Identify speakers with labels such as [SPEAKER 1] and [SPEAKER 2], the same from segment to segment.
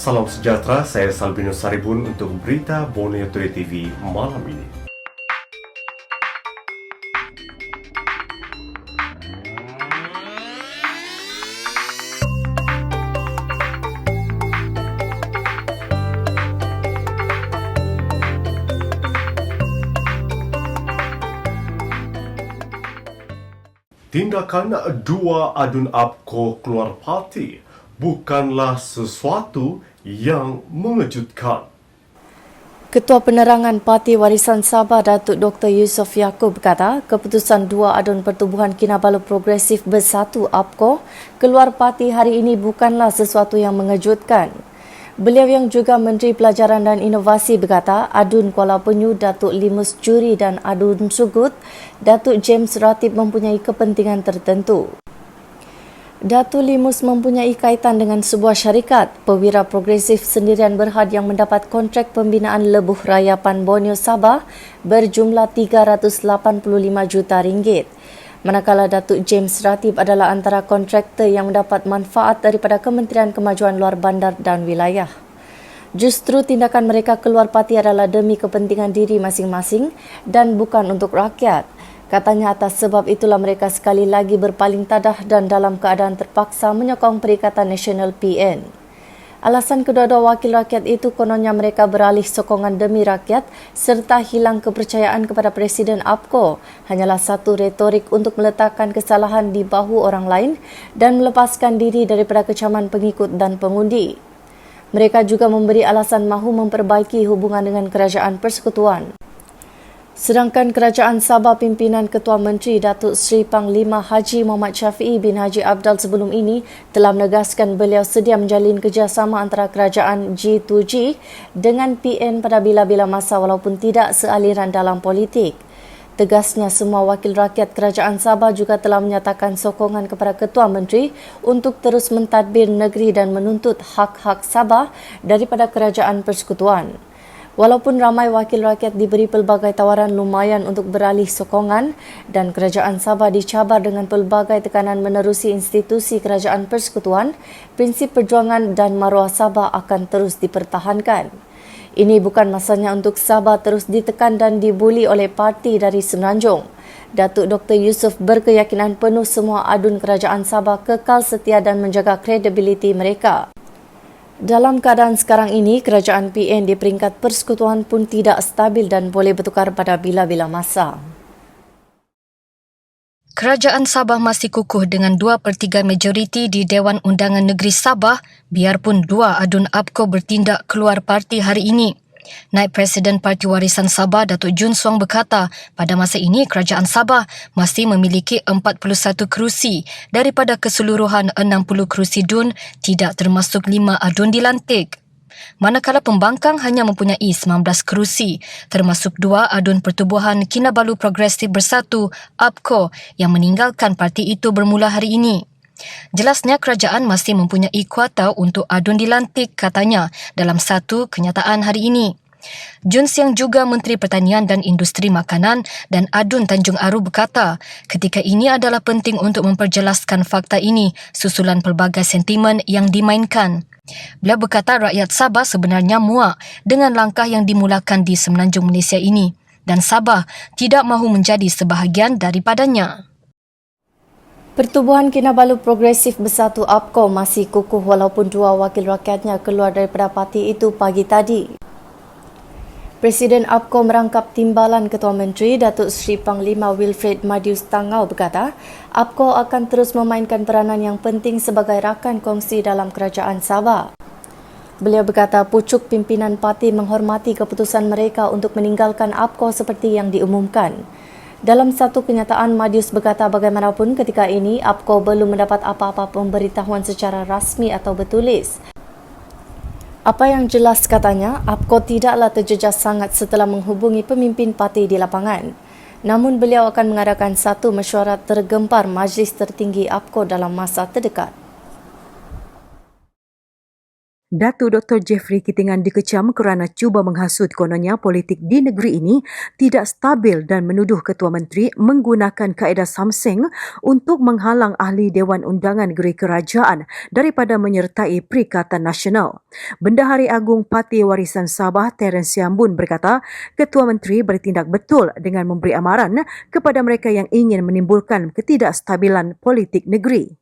[SPEAKER 1] Salam sejahtera, saya Salbino Saribun untuk berita Borneo Today TV malam ini. Tindakan dua adun APCO keluar parti bukanlah sesuatu yang mengejutkan.
[SPEAKER 2] Ketua Penerangan Parti Warisan Sabah Datuk Dr. Yusof Yaakob berkata, keputusan dua adun Pertubuhan Kinabalu Progresif Bersatu APCO keluar parti hari ini bukanlah sesuatu yang mengejutkan. Beliau yang juga Menteri Pelajaran dan Inovasi berkata, adun Kuala Penyu Datuk Limus Juri dan adun Sugut Datuk James Ratib mempunyai kepentingan tertentu. Datuk Limus mempunyai kaitan dengan sebuah syarikat Perwira Progresif Sendirian Berhad yang mendapat kontrak pembinaan lebuh rayapan Borneo Sabah berjumlah 385 juta ringgit. Manakala Datuk James Ratib adalah antara kontraktor yang mendapat manfaat daripada Kementerian Kemajuan Luar Bandar dan Wilayah. Justru tindakan mereka keluar parti adalah demi kepentingan diri masing-masing dan bukan untuk rakyat. Katanya atas sebab itulah mereka sekali lagi berpaling tadah dan dalam keadaan terpaksa menyokong Perikatan Nasional PN. Alasan kedua-dua wakil rakyat itu kononnya mereka beralih sokongan demi rakyat serta hilang kepercayaan kepada Presiden APCO hanyalah satu retorik untuk meletakkan kesalahan di bahu orang lain dan melepaskan diri daripada kecaman pengikut dan pengundi. Mereka juga memberi alasan mahu memperbaiki hubungan dengan Kerajaan Persekutuan. Sedangkan Kerajaan Sabah pimpinan Ketua Menteri Datuk Seri Panglima Haji Muhammad Syafiee bin Haji Abdal sebelum ini telah menegaskan beliau sedia menjalin kerjasama antara kerajaan G2G dengan PN pada bila-bila masa walaupun tidak sealiran dalam politik. Tegasnya semua wakil rakyat Kerajaan Sabah juga telah menyatakan sokongan kepada Ketua Menteri untuk terus mentadbir negeri dan menuntut hak-hak Sabah daripada Kerajaan Persekutuan. Walaupun ramai wakil rakyat diberi pelbagai tawaran lumayan untuk beralih sokongan dan Kerajaan Sabah dicabar dengan pelbagai tekanan menerusi institusi Kerajaan Persekutuan, prinsip perjuangan dan maruah Sabah akan terus dipertahankan. Ini bukan masanya untuk Sabah terus ditekan dan dibuli oleh parti dari Semenanjung. Datuk Dr. Yusof berkeyakinan penuh semua adun Kerajaan Sabah kekal setia dan menjaga kredibiliti mereka. Dalam keadaan sekarang ini, kerajaan PN di peringkat persekutuan pun tidak stabil dan boleh bertukar pada bila-bila masa.
[SPEAKER 3] Kerajaan Sabah masih kukuh dengan 2/3 majoriti di Dewan Undangan Negeri Sabah biarpun dua adun APCO bertindak keluar parti hari ini. Naib Presiden Parti Warisan Sabah Datuk Jun Suang berkata, pada masa ini Kerajaan Sabah masih memiliki 41 kerusi daripada keseluruhan 60 kerusi DUN tidak termasuk 5 adun dilantik. Manakala pembangkang hanya mempunyai 19 kerusi termasuk 2 adun Pertubuhan Kinabalu Progresif Bersatu APCO yang meninggalkan parti itu bermula hari ini. Jelasnya kerajaan masih mempunyai kuasa untuk adun dilantik, katanya, dalam satu kenyataan hari ini. Jun yang juga Menteri Pertanian dan Industri Makanan dan adun Tanjung Aru berkata, ketika ini adalah penting untuk memperjelaskan fakta ini susulan pelbagai sentimen yang dimainkan. Beliau berkata rakyat Sabah sebenarnya muak dengan langkah yang dimulakan di Semenanjung Malaysia ini dan Sabah tidak mahu menjadi sebahagian daripadanya.
[SPEAKER 2] Pertubuhan Kinabalu Progresif Bersatu APCO masih kukuh walaupun dua wakil rakyatnya keluar daripada parti itu pagi tadi. Presiden APCO merangkap timbalan Ketua Menteri Datuk Seri Panglima Wilfred Madius Tangau berkata, APCO akan terus memainkan peranan yang penting sebagai rakan kongsi dalam Kerajaan Sabah. Beliau berkata pucuk pimpinan parti menghormati keputusan mereka untuk meninggalkan APCO seperti yang diumumkan. Dalam satu kenyataan, Madius berkata bagaimanapun ketika ini APCO belum mendapat apa-apa pemberitahuan secara rasmi atau bertulis. Apa yang jelas katanya, APCO tidaklah terjejas sangat setelah menghubungi pemimpin parti di lapangan. Namun beliau akan mengadakan satu mesyuarat tergempar Majlis Tertinggi APCO dalam masa terdekat.
[SPEAKER 4] Datuk Dr. Jeffrey Kitingan dikecam kerana cuba menghasut kononnya politik di negeri ini tidak stabil dan menuduh Ketua Menteri menggunakan kaedah samseng untuk menghalang ahli Dewan Undangan Negeri Kerajaan daripada menyertai Perikatan Nasional. Bendahari Agung Parti Warisan Sabah Terence Siambun berkata, Ketua Menteri bertindak betul dengan memberi amaran kepada mereka yang ingin menimbulkan ketidakstabilan politik negeri.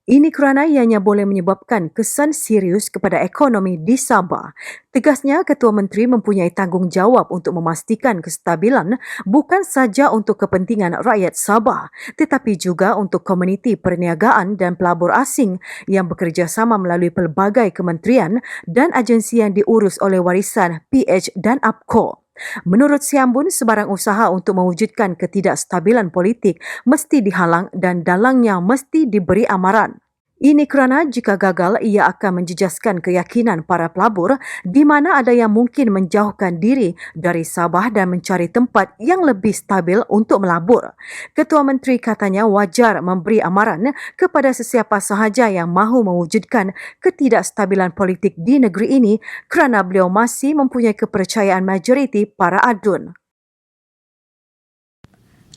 [SPEAKER 4] Ini kerana ianya boleh menyebabkan kesan serius kepada ekonomi di Sabah. Tegasnya, Ketua Menteri mempunyai tanggungjawab untuk memastikan kestabilan bukan saja untuk kepentingan rakyat Sabah, tetapi juga untuk komuniti perniagaan dan pelabur asing yang bekerjasama melalui pelbagai kementerian dan agensi yang diurus oleh Warisan, PH dan APCO. Menurut Siambun, sebarang usaha untuk mewujudkan ketidakstabilan politik mesti dihalang dan dalangnya mesti diberi amaran. Ini kerana jika gagal, ia akan menjejaskan keyakinan para pelabur di mana ada yang mungkin menjauhkan diri dari Sabah dan mencari tempat yang lebih stabil untuk melabur. Ketua Menteri katanya wajar memberi amaran kepada sesiapa sahaja yang mahu mewujudkan ketidakstabilan politik di negeri ini kerana beliau masih mempunyai kepercayaan majoriti para adun.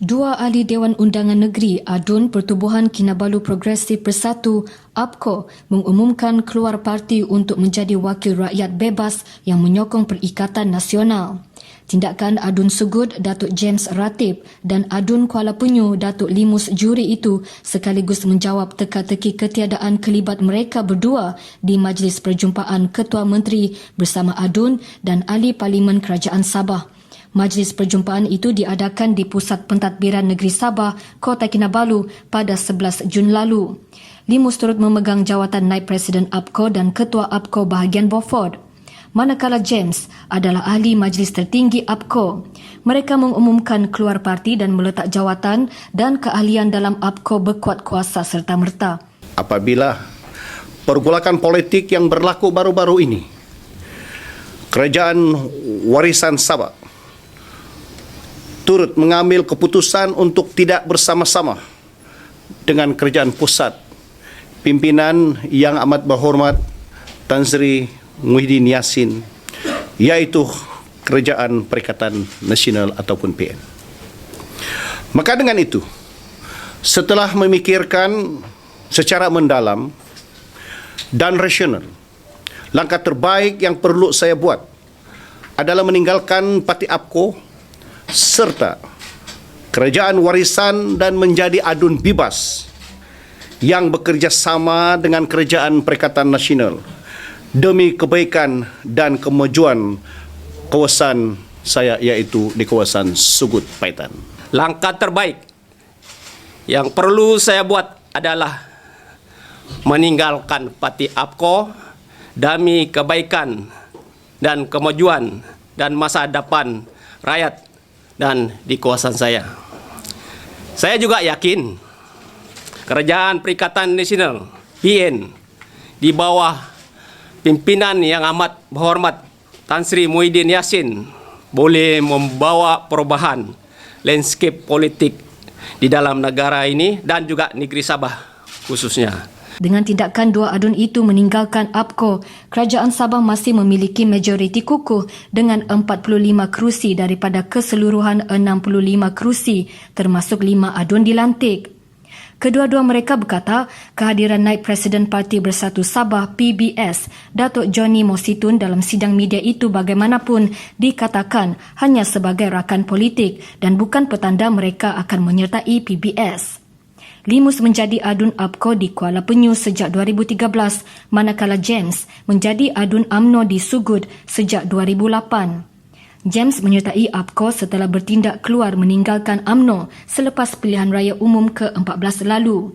[SPEAKER 3] Dua ahli Dewan Undangan Negeri Adun Pertubuhan Kinabalu Progresif Bersatu APCO mengumumkan keluar parti untuk menjadi wakil rakyat bebas yang menyokong Perikatan Nasional. Tindakan Adun Sugud Datuk James Ratib dan Adun Kuala Penyu Datuk Limus Juri itu sekaligus menjawab teka-teki ketiadaan kelibat mereka berdua di Majlis Perjumpaan Ketua Menteri bersama Adun dan Ahli Parlimen Kerajaan Sabah. Majlis perjumpaan itu diadakan di Pusat Pentadbiran Negeri Sabah, Kota Kinabalu pada 11 Jun lalu. Limus turut memegang jawatan Naib Presiden APCO dan Ketua APCO bahagian Beaufort. Manakala James adalah ahli Majlis Tertinggi APCO. Mereka mengumumkan keluar parti dan meletak jawatan dan keahlian dalam APCO berkuat kuasa serta-merta.
[SPEAKER 5] Apabila pergolakan politik yang berlaku baru-baru ini, Kerajaan Warisan Sabah turut mengambil keputusan untuk tidak bersama-sama dengan Kerajaan Pusat, pimpinan yang amat berhormat Tan Sri Muhyiddin Yassin, iaitu Kerajaan Perikatan Nasional ataupun PN. Maka dengan itu, setelah memikirkan secara mendalam dan rasional, langkah terbaik yang perlu saya buat adalah meninggalkan Parti APCO serta Kerajaan Warisan dan menjadi adun bebas yang bekerjasama dengan Kerajaan Perikatan Nasional demi kebaikan dan kemajuan kawasan saya, iaitu di kawasan Sugut Paitan.
[SPEAKER 6] Langkah terbaik yang perlu saya buat adalah meninggalkan Parti APCO demi kebaikan dan kemajuan dan masa depan rakyat dan di kawasan saya. Saya juga yakin Kerajaan Perikatan Nasional PN di bawah pimpinan yang amat berhormat Tan Sri Muhyiddin Yassin boleh membawa perubahan landscape politik di dalam negara ini dan juga negeri Sabah khususnya.
[SPEAKER 3] Dengan tindakan dua adun itu meninggalkan APCO, Kerajaan Sabah masih memiliki majoriti kukuh dengan 45 kerusi daripada keseluruhan 65 kerusi, termasuk 5 adun dilantik. Kedua-dua mereka berkata kehadiran Naib Presiden Parti Bersatu Sabah PBS, Datuk Johnny Mositun dalam sidang media itu bagaimanapun dikatakan hanya sebagai rakan politik dan bukan petanda mereka akan menyertai PBS. Limus menjadi adun APCO di Kuala Penyu sejak 2013, manakala James menjadi adun UMNO di Sugud sejak 2008. James menyertai APCO setelah bertindak keluar meninggalkan UMNO selepas pilihan raya umum ke-14 lalu.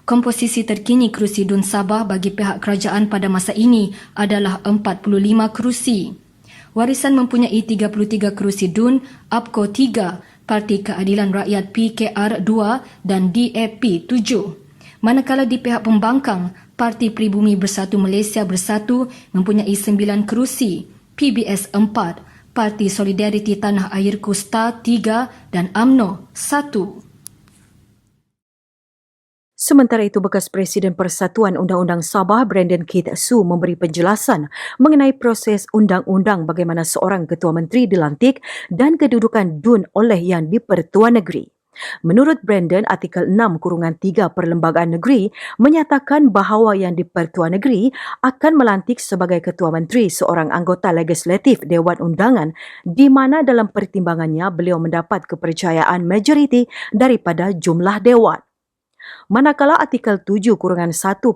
[SPEAKER 3] Komposisi terkini kerusi Dun Sabah bagi pihak kerajaan pada masa ini adalah 45 kerusi. Warisan mempunyai 33 kerusi Dun, APCO 3, Parti Keadilan Rakyat PKR 2 dan DAP 7. Manakala di pihak pembangkang, Parti Pribumi Bersatu Malaysia Bersatu mempunyai 9 kerusi, PBS 4, Parti Solidariti Tanah Airku Star 3 dan UMNO 1.
[SPEAKER 4] Sementara itu, bekas Presiden Persatuan Undang-Undang Sabah, Brandon Keith Su memberi penjelasan mengenai proses undang-undang bagaimana seorang Ketua Menteri dilantik dan kedudukan DUN oleh Yang di-Pertuan Negeri. Menurut Brandon, artikel 6-3 Perlembagaan Negeri menyatakan bahawa Yang di-Pertuan Negeri akan melantik sebagai Ketua Menteri seorang anggota legislatif Dewan Undangan di mana dalam pertimbangannya beliau mendapat kepercayaan majoriti daripada jumlah Dewan. Manakala artikel 7-1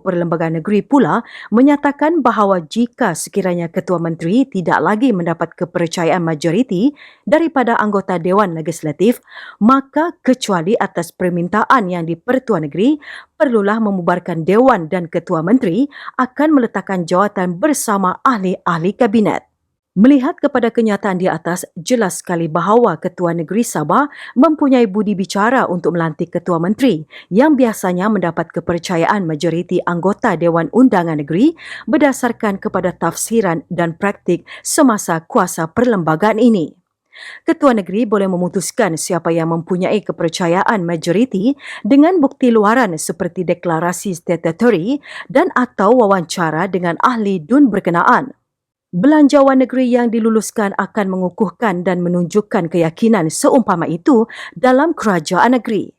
[SPEAKER 4] Perlembagaan Negeri pula menyatakan bahawa jika sekiranya Ketua Menteri tidak lagi mendapat kepercayaan majoriti daripada anggota Dewan Legislatif, maka kecuali atas permintaan Yang di-Pertuan Negeri, perlulah membubarkan Dewan dan Ketua Menteri akan meletakkan jawatan bersama ahli-ahli Kabinet. Melihat kepada kenyataan di atas, jelas sekali bahawa Ketua Negeri Sabah mempunyai budi bicara untuk melantik Ketua Menteri yang biasanya mendapat kepercayaan majoriti anggota Dewan Undangan Negeri berdasarkan kepada tafsiran dan praktik semasa kuasa perlembagaan ini. Ketua Negeri boleh memutuskan siapa yang mempunyai kepercayaan majoriti dengan bukti luaran seperti deklarasi statutory dan atau wawancara dengan ahli DUN berkenaan. Belanjawan negeri yang diluluskan akan mengukuhkan dan menunjukkan keyakinan seumpama itu dalam kerajaan negeri.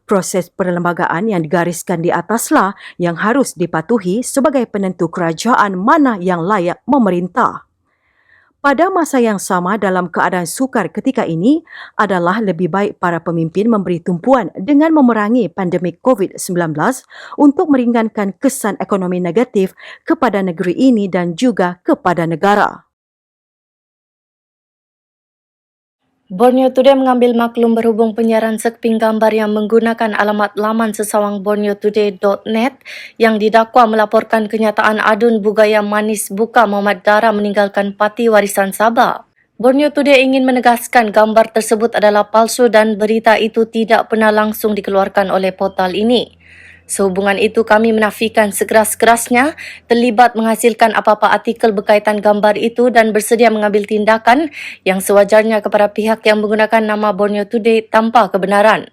[SPEAKER 4] Proses perlembagaan yang digariskan di ataslah yang harus dipatuhi sebagai penentu kerajaan mana yang layak memerintah. Pada masa yang sama dalam keadaan sukar ketika ini adalah lebih baik para pemimpin memberi tumpuan dengan memerangi pandemik COVID-19 untuk meringankan kesan ekonomi negatif kepada negeri ini dan juga kepada negara.
[SPEAKER 2] Borneo Today mengambil maklum berhubung penyiaran sekeping gambar yang menggunakan alamat laman sesawang borneotoday.net yang didakwa melaporkan kenyataan adun Bugaya Manis Buka Muhammad Dara meninggalkan Parti Warisan Sabah. Borneo Today ingin menegaskan gambar tersebut adalah palsu dan berita itu tidak pernah langsung dikeluarkan oleh portal ini. Sehubungan itu, kami menafikan sekeras-kerasnya terlibat menghasilkan apa-apa artikel berkaitan gambar itu dan bersedia mengambil tindakan yang sewajarnya kepada pihak yang menggunakan nama Borneo Today tanpa kebenaran.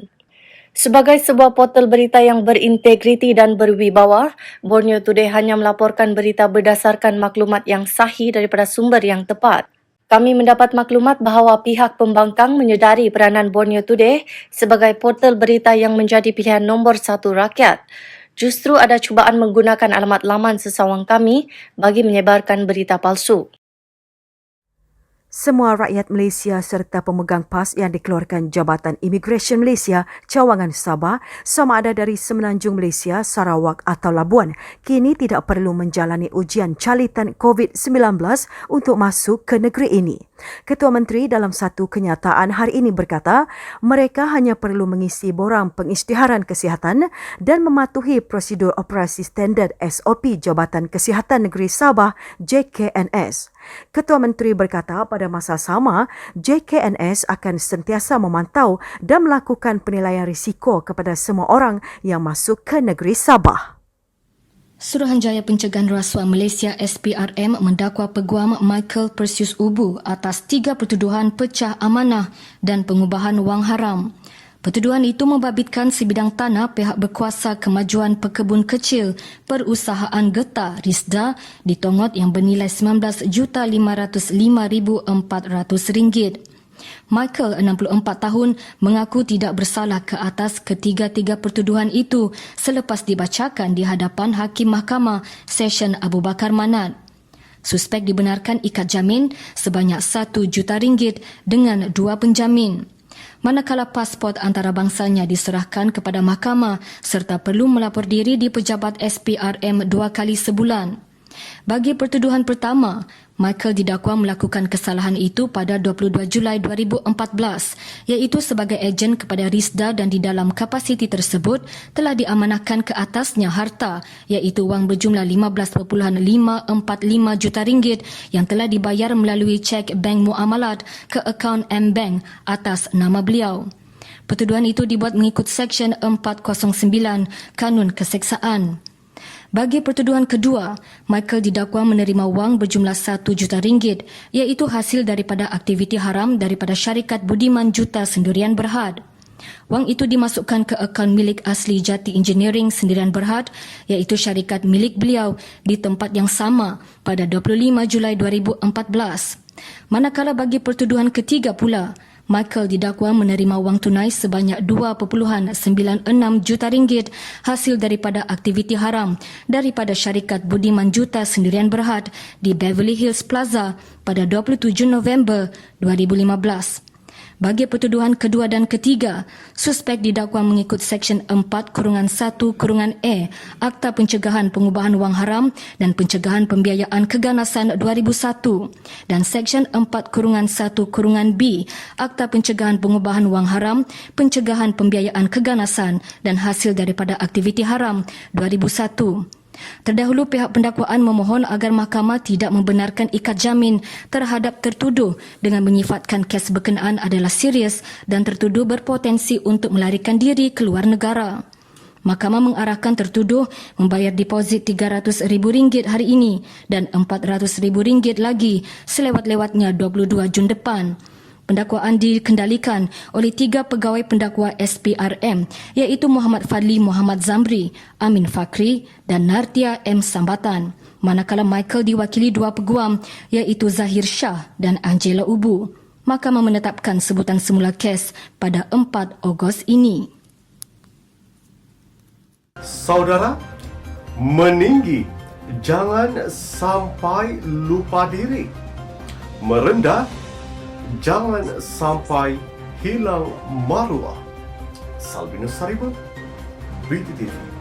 [SPEAKER 2] Sebagai sebuah portal berita yang berintegriti dan berwibawa, Borneo Today hanya melaporkan berita berdasarkan maklumat yang sahih daripada sumber yang tepat. Kami mendapat maklumat bahawa pihak pembangkang menyedari peranan Borneo Today sebagai portal berita yang menjadi pilihan nombor 1 rakyat. Justru ada cubaan menggunakan alamat laman sesawang kami bagi menyebarkan berita palsu.
[SPEAKER 4] Semua rakyat Malaysia serta pemegang PAS yang dikeluarkan Jabatan Imigresen Malaysia Cawangan Sabah sama ada dari Semenanjung Malaysia, Sarawak atau Labuan kini tidak perlu menjalani ujian calitan COVID-19 untuk masuk ke negeri ini. Ketua Menteri dalam satu kenyataan hari ini berkata, mereka hanya perlu mengisi borang pengisytiharan kesihatan dan mematuhi prosedur operasi standard SOP Jabatan Kesihatan Negeri Sabah JKNS. Ketua Menteri berkata pada masa sama, JKNS akan sentiasa memantau dan melakukan penilaian risiko kepada semua orang yang masuk ke negeri Sabah.
[SPEAKER 3] Suruhanjaya Pencegahan Rasuah Malaysia SPRM mendakwa Peguam Michael Perseus Ubu atas 3 pertuduhan pecah amanah dan pengubahan wang haram. Pertuduhan itu membabitkan sebidang tanah pihak berkuasa Kemajuan Pekebun Kecil Perusahaan Getah RISDA di Tongot yang bernilai RM19,505,400. Michael, 64 tahun, mengaku tidak bersalah ke atas ketiga-tiga pertuduhan itu selepas dibacakan di hadapan Hakim Mahkamah Session Abu Bakar Manat. Suspek dibenarkan ikat jamin sebanyak RM1 juta dengan 2 penjamin. Manakala pasport antarabangsanya diserahkan kepada mahkamah serta perlu melapor diri di pejabat SPRM 2 kali sebulan. Bagi pertuduhan pertama, Michael didakwa melakukan kesalahan itu pada 22 Julai 2014, iaitu sebagai ejen kepada RISDA dan di dalam kapasiti tersebut telah diamanahkan ke atasnya harta, iaitu wang berjumlah RM15.545 juta yang telah dibayar melalui cek bank muamalat ke akaun M-Bank atas nama beliau. Pertuduhan itu dibuat mengikut Seksyen 409 Kanun Keseksaan. Bagi pertuduhan kedua, Michael didakwa menerima wang berjumlah RM1 juta, iaitu hasil daripada aktiviti haram daripada syarikat Budiman Juta Sendirian Berhad. Wang itu dimasukkan ke akaun milik asli Jati Engineering Sendirian Berhad iaitu syarikat milik beliau di tempat yang sama pada 25 Julai 2014. Manakala bagi pertuduhan ketiga pula, Michael didakwa menerima wang tunai sebanyak 2.96 juta ringgit hasil daripada aktiviti haram daripada syarikat Budiman Juta Sendirian Berhad di Beverly Hills Plaza pada 27 November 2015. Bagi pertuduhan kedua dan ketiga, suspek didakwa mengikut Seksyen 4-1-E Akta Pencegahan Pengubahan Wang Haram dan Pencegahan Pembiayaan Keganasan 2001 dan Seksyen 4-1-B Akta Pencegahan Pengubahan Wang Haram, Pencegahan Pembiayaan Keganasan dan Hasil daripada Aktiviti Haram 2001. Terdahulu pihak pendakwaan memohon agar mahkamah tidak membenarkan ikat jamin terhadap tertuduh dengan menyifatkan kes berkenaan adalah serius dan tertuduh berpotensi untuk melarikan diri keluar negara. Mahkamah mengarahkan tertuduh membayar deposit RM300,000 hari ini dan RM400,000 lagi selewat-lewatnya 22 Jun depan. Pendakwaan dikendalikan oleh 3 pegawai pendakwa SPRM iaitu Muhammad Fadli Muhammad Zamri, Amin Fakri dan Nartia M. Sambatan. Manakala Michael diwakili 2 peguam iaitu Zahir Shah dan Angela Ubu. Mahkamah menetapkan sebutan semula kes pada 4 Ogos ini.
[SPEAKER 1] Saudara, meninggi, jangan sampai lupa diri. Merendah, jangan sampai hilang maruah. Salbinus Saribun, Berita TV.